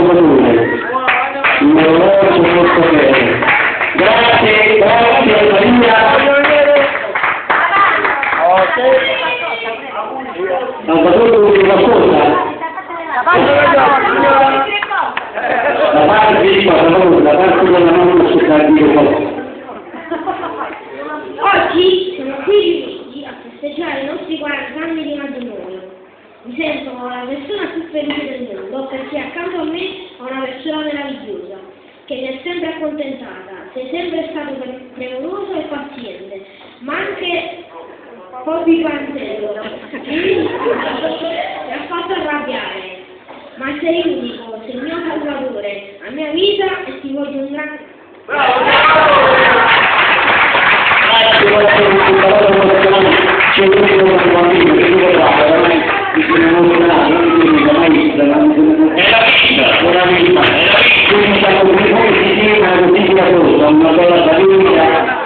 comune. Lo conosco molto bene. Grazie Maria. Salvatore una cosa. La parte di qua, la parte della mano su Cardio. Oggi siamo qui riuniti a festeggiare i nostri 40 anni di matrimonio. Mi sento la persona più felice del mondo perché accanto a me ho una persona meravigliosa che mi è sempre accontentata. Sei sempre stato premuroso e paziente, ma anche un po' picantello. Mi ha fatto arrabbiare. Ma sei unico, sei il mio salvatore, la mia vita e ti voglio un grande... Una bella famiglia,